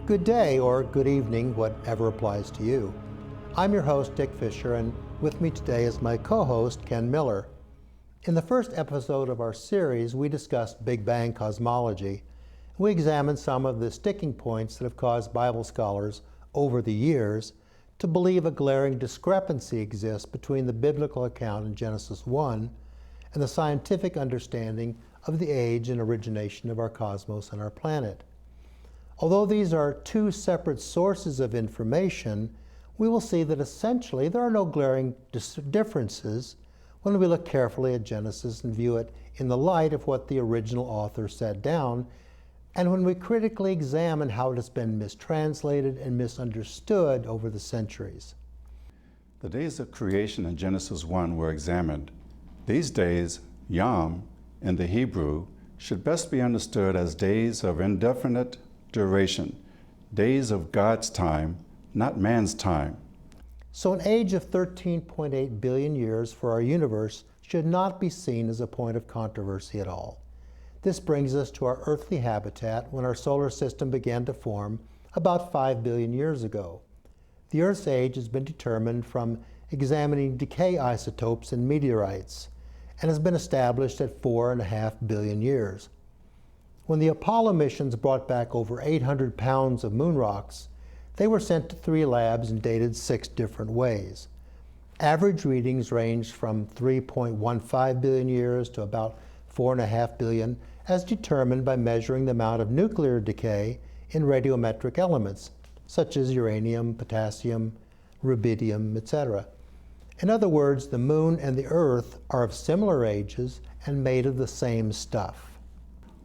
Good day or good evening, whatever applies to you. I'm your host, Dick Fisher, and with me today is my co-host, Ken Miller. In the first episode of our series, we discussed Big Bang cosmology. We examined some of the sticking points that have caused Bible scholars over the years to believe a glaring discrepancy exists between the biblical account in Genesis 1 and the scientific understanding of the age and origination of our cosmos and our planet. Although these are two separate sources of information, we will see that essentially there are no glaring differences when we look carefully at Genesis and view it in the light of what the original author set down, and when we critically examine how it has been mistranslated and misunderstood over the centuries. The days of creation in Genesis 1 were examined. These days, Yom, in the Hebrew, should best be understood as days of indefinite duration, days of God's time, not man's time. So an age of 13.8 billion years for our universe should not be seen as a point of controversy at all. This brings us to our earthly habitat when our solar system began to form about 5 billion years ago. The Earth's age has been determined from examining decay isotopes in meteorites and has been established at 4.5 billion years. When the Apollo missions brought back over 800 pounds of moon rocks, they were sent to 3 labs and dated 6 different ways. Average readings ranged from 3.15 billion years to about 4.5 billion, as determined by measuring the amount of nuclear decay in radiometric elements, such as uranium, potassium, rubidium, etc. In other words, the moon and the Earth are of similar ages and made of the same stuff.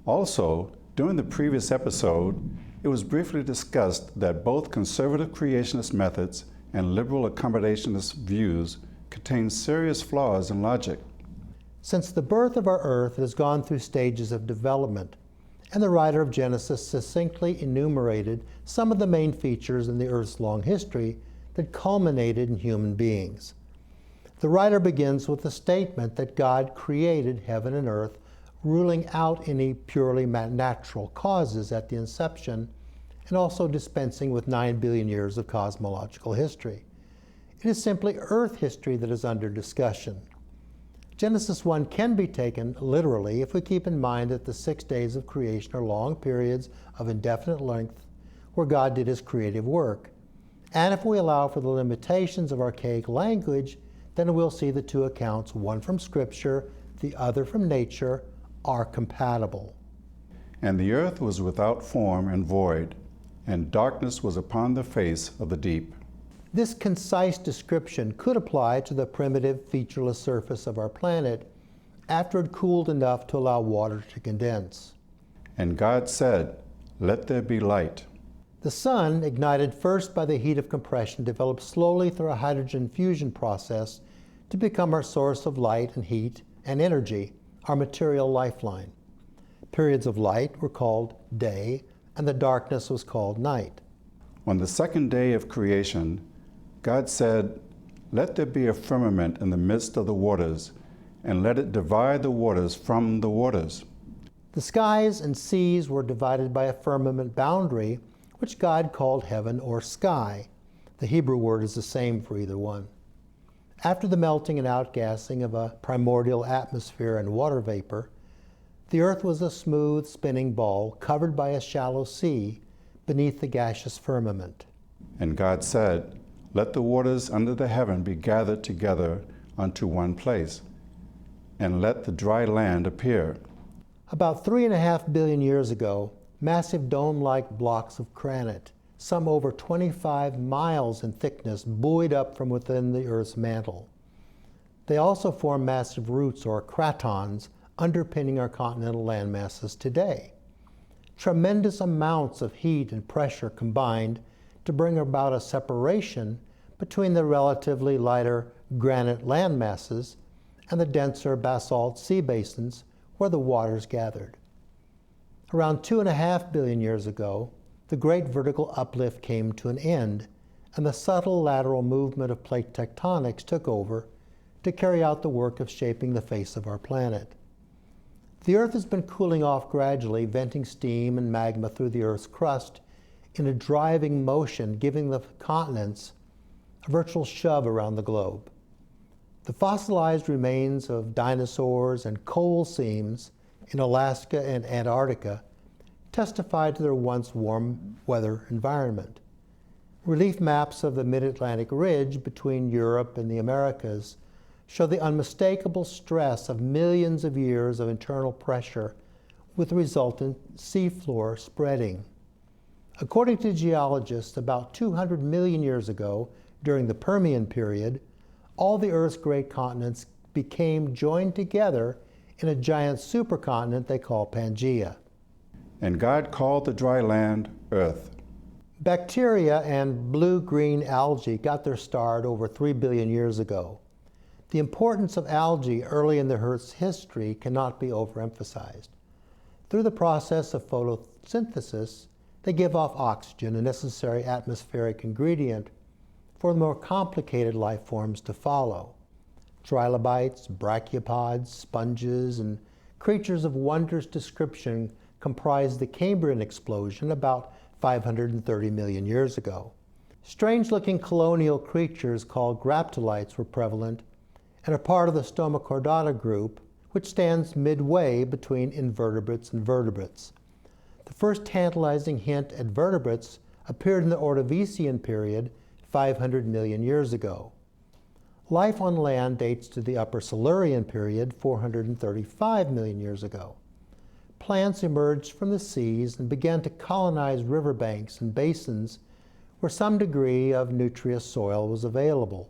Also, during the previous episode, it was briefly discussed that both conservative creationist methods and liberal accommodationist views contain serious flaws in logic. Since the birth of our Earth has gone through stages of development, and the writer of Genesis succinctly enumerated some of the main features in the Earth's long history that culminated in human beings. The writer begins with the statement that God created heaven and earth, ruling out any purely natural causes at the inception, and also dispensing with 9 billion years of cosmological history. It is simply Earth history that is under discussion. Genesis 1 can be taken literally if we keep in mind that the 6 days of creation are long periods of indefinite length where God did his creative work. And if we allow for the limitations of archaic language, then we'll see the two accounts, one from Scripture, the other from nature, are compatible. And the earth was without form and void, and darkness was upon the face of the deep. This concise description could apply to the primitive, featureless surface of our planet after it cooled enough to allow water to condense. And God said, "Let there be light." The sun, ignited first by the heat of compression, developed slowly through a hydrogen fusion process to become our source of light and heat and energy, our material lifeline. Periods of light were called day, and the darkness was called night. On the second day of creation, God said, "Let there be a firmament in the midst of the waters, and let it divide the waters from the waters." The skies and seas were divided by a firmament boundary, which God called heaven or sky. The Hebrew word is the same for either one. After the melting and outgassing of a primordial atmosphere and water vapor, the earth was a smooth spinning ball covered by a shallow sea beneath the gaseous firmament. And God said, "Let the waters under the heaven be gathered together unto one place, and let the dry land appear." About 3.5 billion years ago, massive dome-like blocks of granite, some over 25 miles in thickness, buoyed up from within the Earth's mantle. They also form massive roots, or cratons, underpinning our continental landmasses today. Tremendous amounts of heat and pressure combined to bring about a separation between the relatively lighter granite landmasses and the denser basalt sea basins where the waters gathered. Around 2.5 billion years ago, the great vertical uplift came to an end, and the subtle lateral movement of plate tectonics took over to carry out the work of shaping the face of our planet. The Earth has been cooling off gradually, venting steam and magma through the Earth's crust in a driving motion, giving the continents a virtual shove around the globe. The fossilized remains of dinosaurs and coal seams in Alaska and Antarctica testify to their once warm weather environment. Relief maps of the mid-Atlantic ridge between Europe and the Americas show the unmistakable stress of millions of years of internal pressure with the resultant seafloor spreading. According to geologists, about 200 million years ago, during the Permian period, all the Earth's great continents became joined together in a giant supercontinent they call Pangaea. And God called the dry land earth. Bacteria and blue-green algae got their start over 3 billion years ago. The importance of algae early in the Earth's history cannot be overemphasized. Through the process of photosynthesis, they give off oxygen, a necessary atmospheric ingredient for the more complicated life forms to follow. Trilobites, brachiopods, sponges, and creatures of wondrous description comprised the Cambrian explosion about 530 million years ago. Strange-looking colonial creatures called graptolites were prevalent and are part of the Stomachordata group, which stands midway between invertebrates and vertebrates. The first tantalizing hint at vertebrates appeared in the Ordovician period 500 million years ago. Life on land dates to the Upper Silurian period 435 million years ago. Plants emerged from the seas and began to colonize riverbanks and basins where some degree of nutritious soil was available.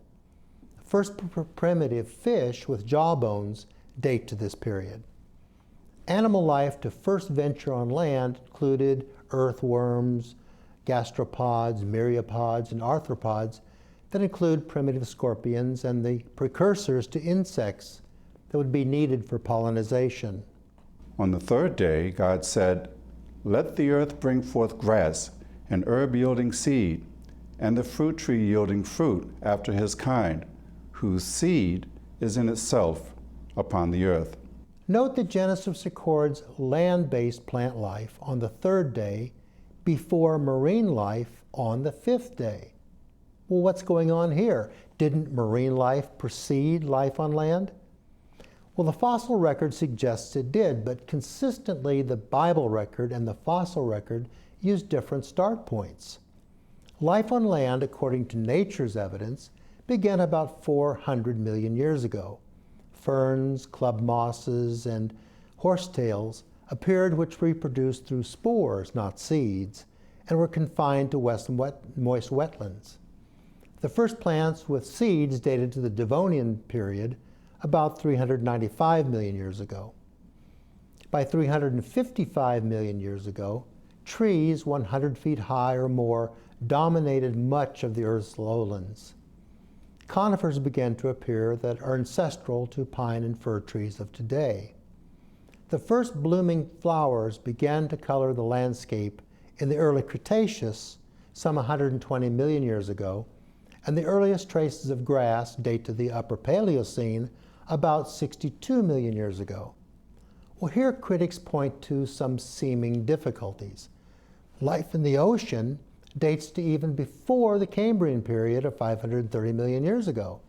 The first primitive fish with jawbones date to this period. Animal life to first venture on land included earthworms, gastropods, myriapods, and arthropods that include primitive scorpions and the precursors to insects that would be needed for pollination. On the third day, God said, "Let the earth bring forth grass, and herb yielding seed, and the fruit tree yielding fruit after his kind, whose seed is in itself upon the earth." Note that Genesis records land-based plant life on the third day before marine life on the fifth day. Well, what's going on here? Didn't marine life precede life on land? Well, the fossil record suggests it did, but consistently the Bible record and the fossil record use different start points. Life on land, according to nature's evidence, began about 400 million years ago. Ferns, club mosses, and horsetails appeared, which reproduced through spores, not seeds, and were confined to moist wetlands. The first plants with seeds dated to the Devonian period, about 395 million years ago. By 355 million years ago, trees 100 feet high or more dominated much of the Earth's lowlands. Conifers began to appear that are ancestral to pine and fir trees of today. The first blooming flowers began to color the landscape in the early Cretaceous, some 120 million years ago, and the earliest traces of grass date to the Upper Paleocene, about 62 million years ago. Well, here critics point to some seeming difficulties. Life in the ocean dates to even before the Cambrian period of 530 million years ago,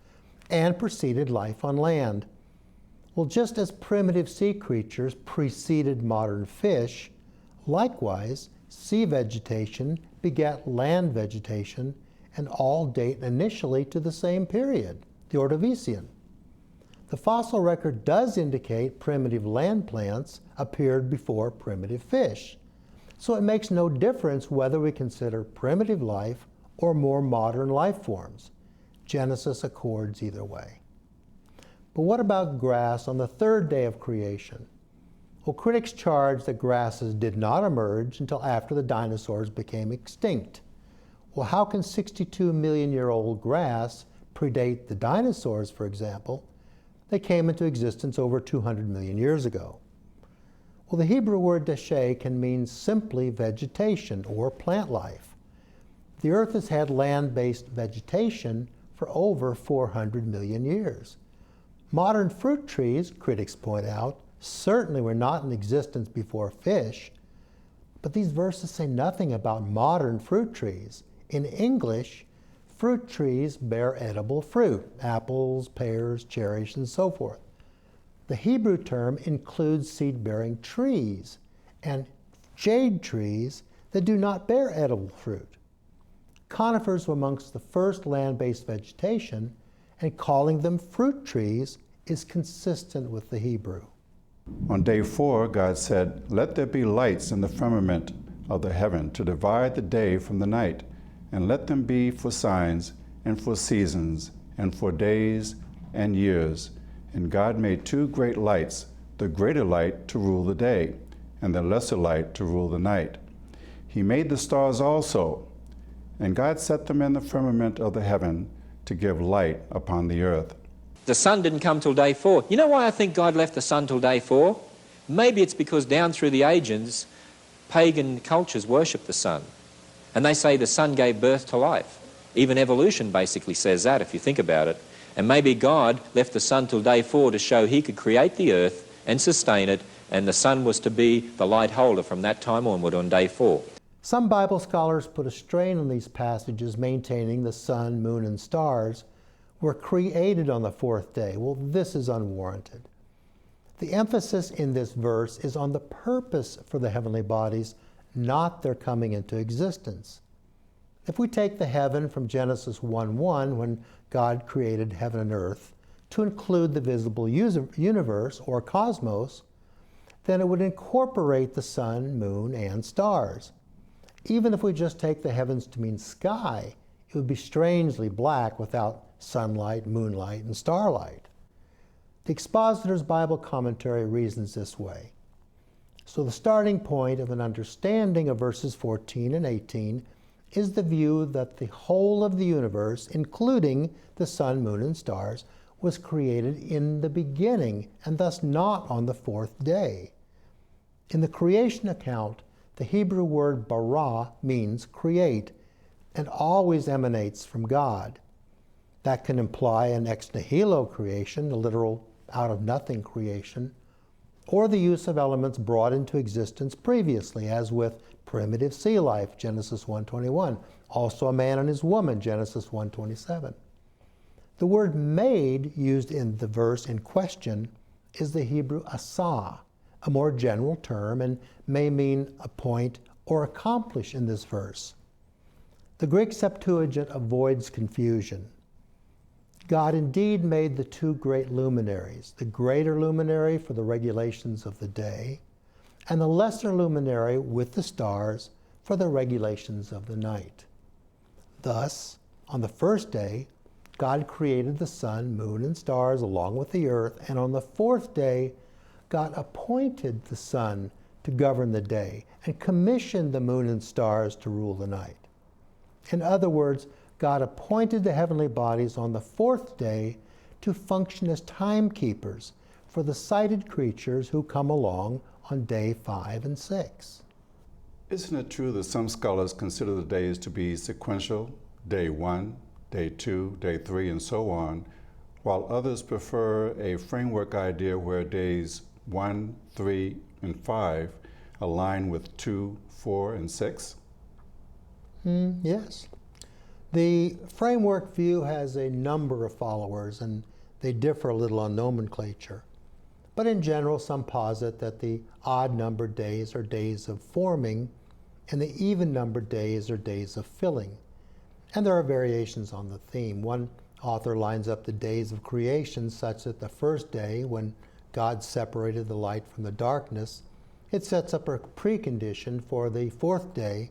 and preceded life on land. Well, just as primitive sea creatures preceded modern fish, likewise, sea vegetation begat land vegetation, and all date initially to the same period, the Ordovician. The fossil record does indicate primitive land plants appeared before primitive fish, so it makes no difference whether we consider primitive life or more modern life forms. Genesis accords either way. But what about grass on the third day of creation? Well, critics charge that grasses did not emerge until after the dinosaurs became extinct. Well, how can 62 million-year-old grass predate the dinosaurs, for example? They came into existence over 200 million years ago. Well, the Hebrew word dashay can mean simply vegetation or plant life. The Earth has had land-based vegetation for over 400 million years. Modern fruit trees, critics point out, certainly were not in existence before fish, But these verses say nothing about modern fruit trees. In English, fruit trees bear edible fruit, apples, pears, cherries, and so forth. The Hebrew term includes seed-bearing trees and shade trees that do not bear edible fruit. Conifers were amongst the first land-based vegetation, and calling them fruit trees is consistent with the Hebrew. On day 4, God said, "Let there be lights in the firmament of the heaven to divide the day from the night, and let them be for signs and for seasons and for days and years." And God made 2 great lights, the greater light to rule the day, and the lesser light to rule the night. He made the stars also, and God set them in the firmament of the heaven to give light upon the earth. The sun didn't come till day 4. You know why I think God left the sun till day 4? Maybe it's because down through the ages, pagan cultures worship the sun. And they say the sun gave birth to life. Even evolution basically says that, if you think about it. And maybe God left the sun till day 4 to show he could create the earth and sustain it, and the sun was to be the light holder from that time onward on day 4. Some Bible scholars put a strain on these passages, maintaining the sun, moon, and stars were created on the 4th day. Well, this is unwarranted. The emphasis in this verse is on the purpose for the heavenly bodies, not their coming into existence. If we take the heaven from Genesis 1:1, when God created heaven and earth, to include the visible universe, or cosmos, then it would incorporate the sun, moon, and stars. Even if we just take the heavens to mean sky, it would be strangely black without sunlight, moonlight, and starlight. The Expositor's Bible Commentary reasons this way. So the starting point of an understanding of verses 14 and 18 is the view that the whole of the universe, including the sun, moon, and stars, was created in the beginning, and thus not on the 4th day. In the creation account, the Hebrew word bara means create, and always emanates from God. That can imply an ex nihilo creation, a literal out-of-nothing creation, or the use of elements brought into existence previously, as with primitive sea life, Genesis 1:21, also a man and his woman, Genesis 1:27. The word made used in the verse in question is the Hebrew asa, a more general term, and may mean appoint or accomplish in this verse. The Greek Septuagint avoids confusion. God indeed made the 2 great luminaries, the greater luminary for the regulations of the day, and the lesser luminary with the stars for the regulations of the night. Thus, on the 1st day, God created the sun, moon, and stars along with the earth, and on the 4th day, God appointed the sun to govern the day and commissioned the moon and stars to rule the night. In other words, God appointed the heavenly bodies on the 4th day to function as timekeepers for the sighted creatures who come along on day 5 and 6. Isn't it true that some scholars consider the days to be sequential, day 1, day 2, day 3, and so on, while others prefer a framework idea where days 1, 3, and 5 align with 2, 4, and 6? Yes. The framework view has a number of followers, and they differ a little on nomenclature. But in general, some posit that the odd-numbered days are days of forming, and the even-numbered days are days of filling. And there are variations on the theme. One author lines up the days of creation such that the 1st day, when God separated the light from the darkness, it sets up a precondition for the 4th day,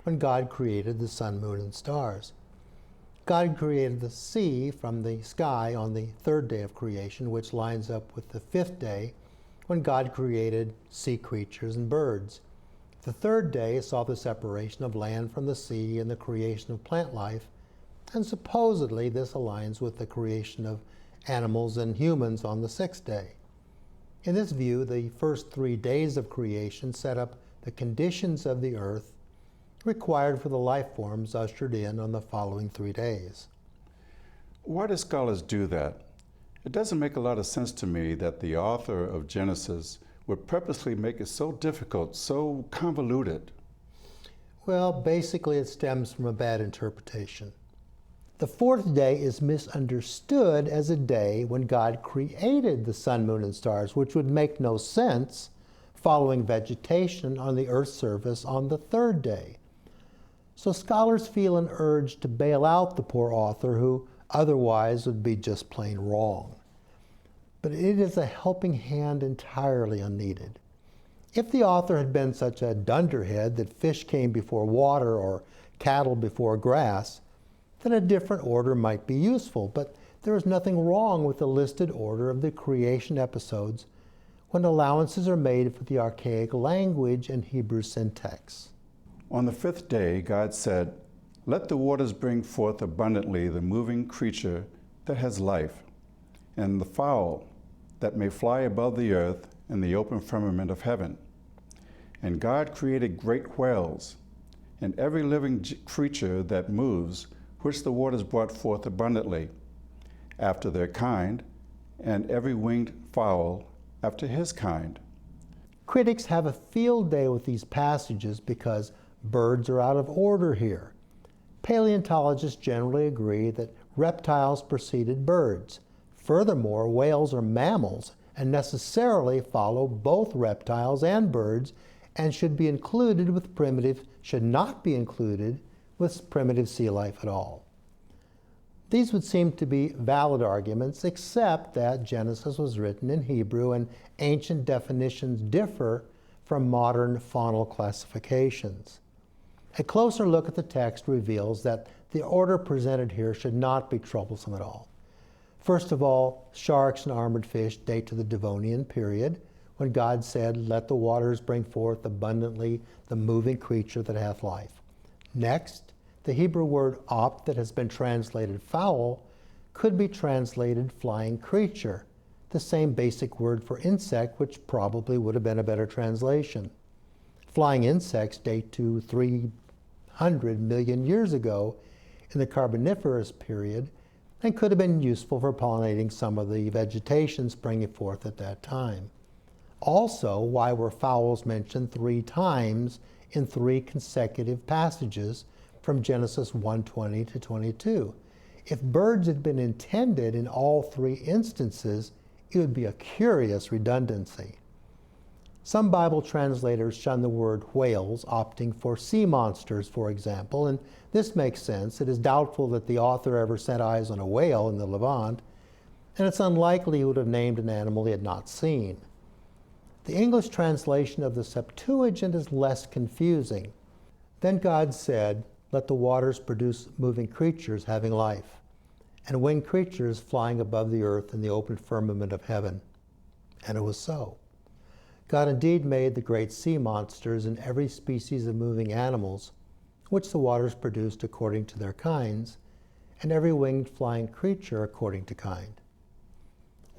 when God created the sun, moon, and stars. God created the sea from the sky on the 3rd day of creation, which lines up with the 5th day, when God created sea creatures and birds. The 3rd day saw the separation of land from the sea and the creation of plant life, and supposedly this aligns with the creation of animals and humans on the 6th day. In this view, the first 3 days of creation set up the conditions of the earth required for the life forms ushered in on the following 3 days. Why do scholars do that? It doesn't make a lot of sense to me that the author of Genesis would purposely make it so difficult, so convoluted? Well, basically it stems from a bad interpretation. The fourth day is misunderstood as a day when God created the sun, moon, and stars, which would make no sense following vegetation on the earth's surface on the third day. So scholars feel an urge to bail out the poor author who otherwise would be just plain wrong. But it is a helping hand entirely unneeded. If the author had been such a dunderhead that fish came before water or cattle before grass, then a different order might be useful, but there is nothing wrong with the listed order of the creation episodes when allowances are made for the archaic language and Hebrew syntax. On the fifth day, God said, "Let the waters bring forth abundantly the moving creature that has life, and the fowl that may fly above the earth in the open firmament of heaven." And God created great whales, and every living creature that moves, which the waters brought forth abundantly, after their kind, and every winged fowl after his kind. Critics have a field day with these passages because birds are out of order here. Paleontologists generally agree that reptiles preceded birds. Furthermore, whales are mammals and necessarily follow both reptiles and birds and should not be included with primitive sea life at all. These would seem to be valid arguments, except that Genesis was written in Hebrew and ancient definitions differ from modern faunal classifications. A closer look at the text reveals that the order presented here should not be troublesome at all. First of all, sharks and armored fish date to the Devonian period, when God said, "Let the waters bring forth abundantly the moving creature that hath life." Next, the Hebrew word opt that has been translated fowl could be translated flying creature, the same basic word for insect, which probably would have been a better translation. Flying insects date to 300 million years ago in the Carboniferous period and could have been useful for pollinating some of the vegetation springing forth at that time. Also, why were fowls mentioned 3 times in 3 consecutive passages from Genesis 1:20 to 22? If birds had been intended in all 3 instances, it would be a curious redundancy. Some Bible translators shun the word whales, opting for sea monsters, for example, and this makes sense. It is doubtful that the author ever set eyes on a whale in the Levant, and it's unlikely he would have named an animal he had not seen. The English translation of the Septuagint is less confusing. Then God said, "Let the waters produce moving creatures having life, and winged creatures flying above the earth in the open firmament of heaven." And it was so. God indeed made the great sea monsters and every species of moving animals, which the waters produced according to their kinds, and every winged flying creature according to kind.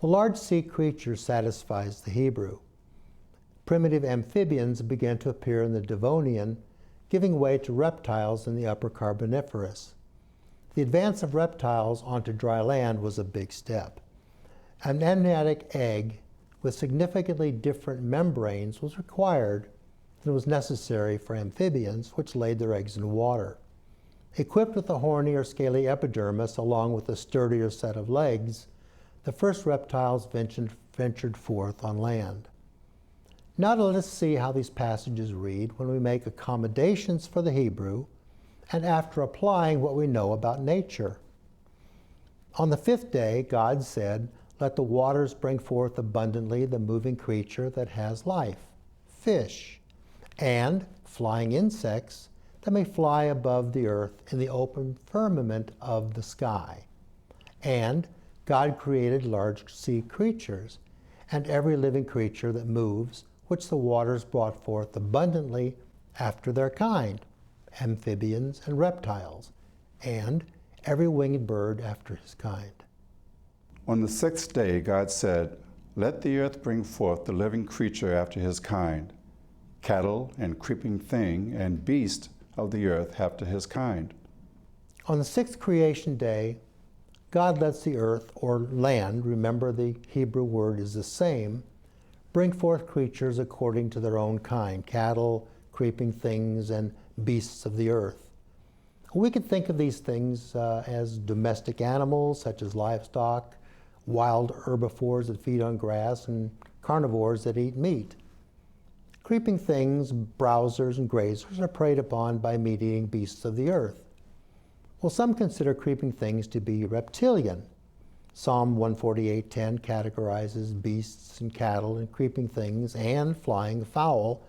The large sea creature satisfies the Hebrew. Primitive amphibians began to appear in the Devonian, giving way to reptiles in the Upper Carboniferous. The advance of reptiles onto dry land was a big step. An amniotic egg with significantly different membranes was required than was necessary for amphibians, which laid their eggs in water. Equipped with a horny or scaly epidermis along with a sturdier set of legs, the first reptiles ventured forth on land. Now let us see how these passages read when we make accommodations for the Hebrew and after applying what we know about nature. On the 5th day, God said, "Let the waters bring forth abundantly the moving creature that has life, fish, and flying insects that may fly above the earth in the open firmament of the sky." And God created large sea creatures and every living creature that moves, which the waters brought forth abundantly after their kind, amphibians and reptiles, and every winged bird after his kind. On the 6th day, God said, "Let the earth bring forth the living creature after his kind, cattle and creeping thing and beast of the earth after his kind." On the 6th creation day, God lets the earth, or land, remember the Hebrew word is the same, bring forth creatures according to their own kind, cattle, creeping things, and beasts of the earth. We could think of these things as domestic animals, such as livestock, wild herbivores that feed on grass, and carnivores that eat meat. Creeping things, browsers, and grazers are preyed upon by meat-eating beasts of the earth. Well, some consider creeping things to be reptilian. Psalm 148:10 categorizes beasts and cattle and creeping things and flying fowl,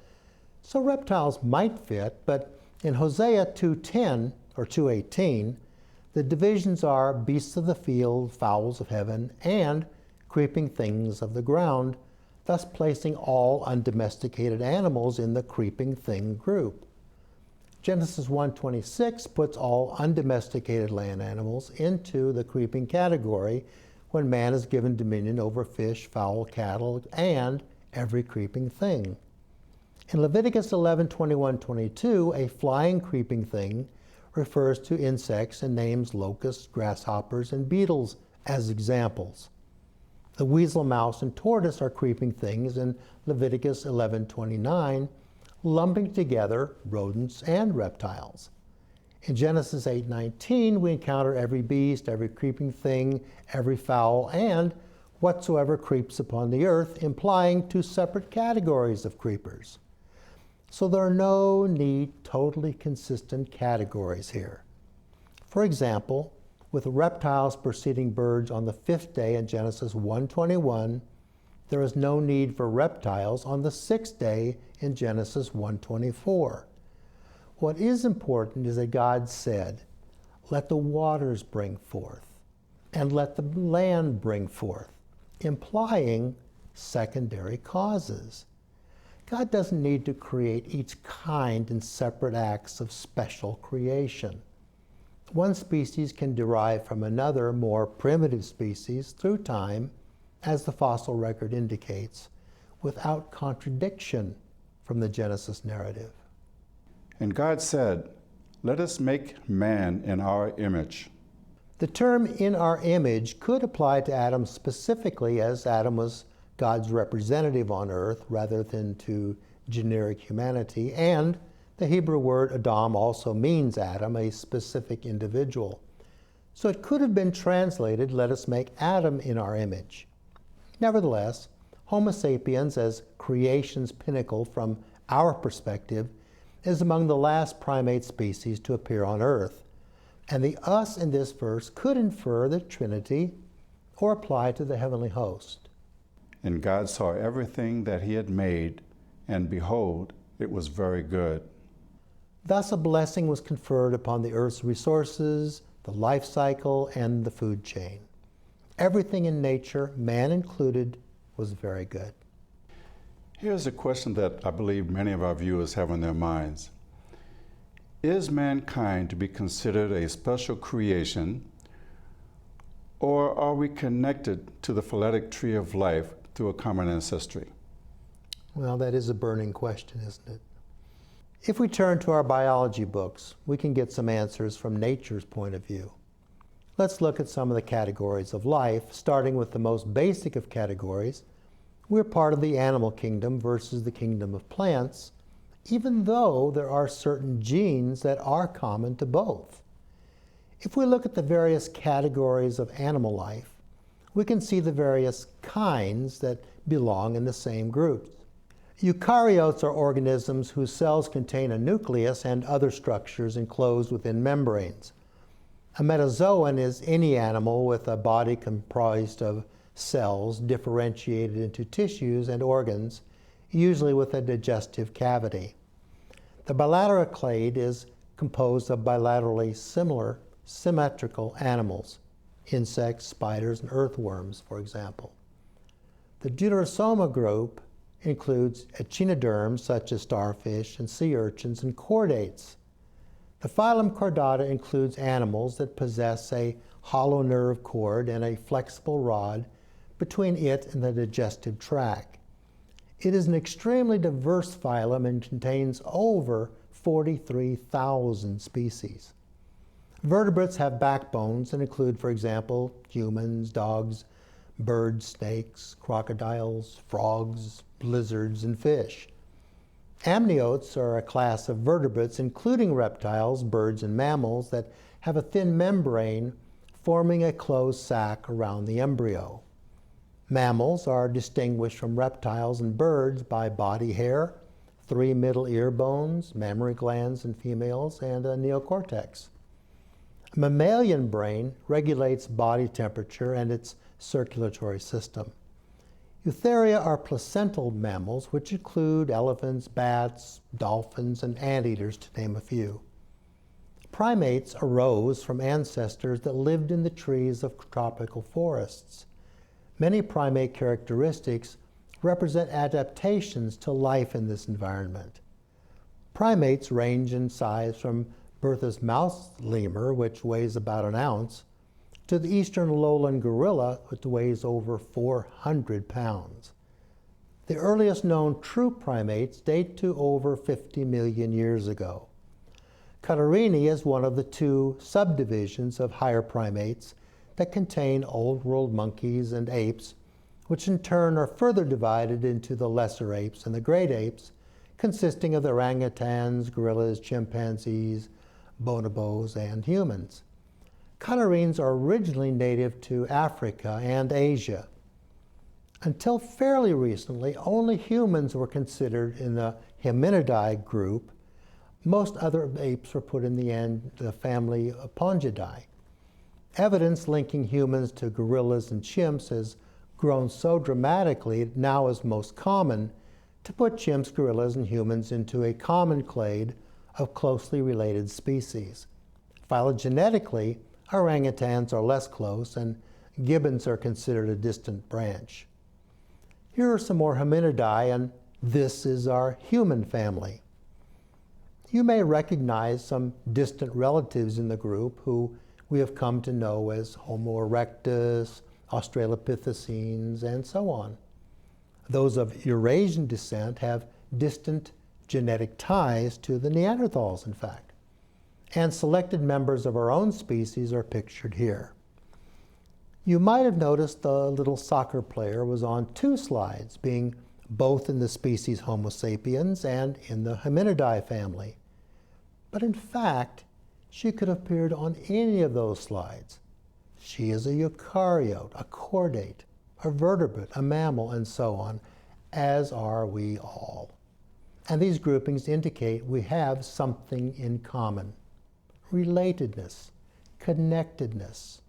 so reptiles might fit, but in Hosea 2:10 or 2:18, the divisions are beasts of the field, fowls of heaven, and creeping things of the ground, thus placing all undomesticated animals in the creeping thing group. Genesis 1:26 puts all undomesticated land animals into the creeping category when man is given dominion over fish, fowl, cattle, and every creeping thing. In Leviticus 11:21-22, a flying creeping thing refers to insects and names locusts, grasshoppers, and beetles as examples. The weasel, mouse, and tortoise are creeping things in Leviticus 11:29, lumping together rodents and reptiles. In Genesis 8:19, we encounter every beast, every creeping thing, every fowl, and whatsoever creeps upon the earth, implying two separate categories of creepers. So there are no neat, totally consistent categories here. For example, with reptiles preceding birds on the fifth day in Genesis 1:21, there is no need for reptiles on the sixth day in Genesis 1:24. What is important is that God said, "Let the waters bring forth, and let the land bring forth," implying secondary causes. God doesn't need to create each kind in separate acts of special creation. One species can derive from another, more primitive species through time, as the fossil record indicates, without contradiction from the Genesis narrative. And God said, "Let us make man in our image." The term "in our image" could apply to Adam specifically, as Adam was God's representative on earth rather than to generic humanity, and the Hebrew word Adam also means Adam, a specific individual. So it could have been translated, "Let us make Adam in our image." Nevertheless, Homo sapiens, as creation's pinnacle from our perspective, is among the last primate species to appear on earth. And the us in this verse could infer the Trinity or apply to the heavenly host. And God saw everything that he had made, and behold, it was very good. Thus a blessing was conferred upon the earth's resources, the life cycle, and the food chain. Everything in nature, man included, was very good. Here's a question that I believe many of our viewers have in their minds. Is mankind to be considered a special creation, or are we connected to the phyletic tree of life through a common ancestry? Well, that is a burning question, isn't it? If we turn to our biology books, we can get some answers from nature's point of view. Let's look at some of the categories of life, starting with the most basic of categories. We're part of the animal kingdom versus the kingdom of plants, even though there are certain genes that are common to both. If we look at the various categories of animal life, we can see the various kinds that belong in the same groups. Eukaryotes are organisms whose cells contain a nucleus and other structures enclosed within membranes. A metazoan is any animal with a body comprised of cells differentiated into tissues and organs, usually with a digestive cavity. The bilateral clade is composed of bilaterally symmetrical animals, insects, spiders, and earthworms, for example. The Deuterosoma group includes echinoderms such as starfish and sea urchins and chordates. The phylum Chordata includes animals that possess a hollow nerve cord and a flexible rod between it and the digestive tract. It is an extremely diverse phylum and contains over 43,000 species. Vertebrates have backbones and include, for example, humans, dogs, birds, snakes, crocodiles, frogs, lizards, and fish. Amniotes are a class of vertebrates, including reptiles, birds, and mammals, that have a thin membrane forming a closed sac around the embryo. Mammals are distinguished from reptiles and birds by body hair, 3 middle ear bones, mammary glands in females, and a neocortex. A mammalian brain regulates body temperature and its circulatory system. Eutheria are placental mammals, which include elephants, bats, dolphins, and anteaters, to name a few. Primates arose from ancestors that lived in the trees of tropical forests. Many primate characteristics represent adaptations to life in this environment. Primates range in size from Bertha's mouse lemur, which weighs about an ounce, to the eastern lowland gorilla, which weighs over 400 pounds. The earliest known true primates date to over 50 million years ago. Catarini is one of the 2 subdivisions of higher primates that contain Old World monkeys and apes, which in turn are further divided into the lesser apes and the great apes, consisting of the orangutans, gorillas, chimpanzees, bonobos, and humans. Catarines are originally native to Africa and Asia. Until fairly recently, only humans were considered in the Hominidae group. Most other apes were put in the family Pongidae. Evidence linking humans to gorillas and chimps has grown so dramatically it now is most common to put chimps, gorillas, and humans into a common clade of closely related species. Phylogenetically, orangutans are less close, and gibbons are considered a distant branch. Here are some more hominidae, and this is our human family. You may recognize some distant relatives in the group who we have come to know as Homo erectus, Australopithecines, and so on. Those of Eurasian descent have distant genetic ties to the Neanderthals, in fact. And selected members of our own species are pictured here. You might have noticed the little soccer player was on 2 slides, being both in the species Homo sapiens and in the Hominidae family. But in fact, she could have appeared on any of those slides. She is a eukaryote, a chordate, a vertebrate, a mammal, and so on, as are we all. And these groupings indicate we have something in common: relatedness, connectedness.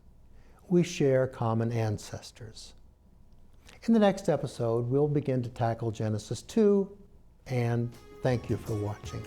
We share common ancestors. In the next episode, we'll begin to tackle Genesis 2, and thank you for watching.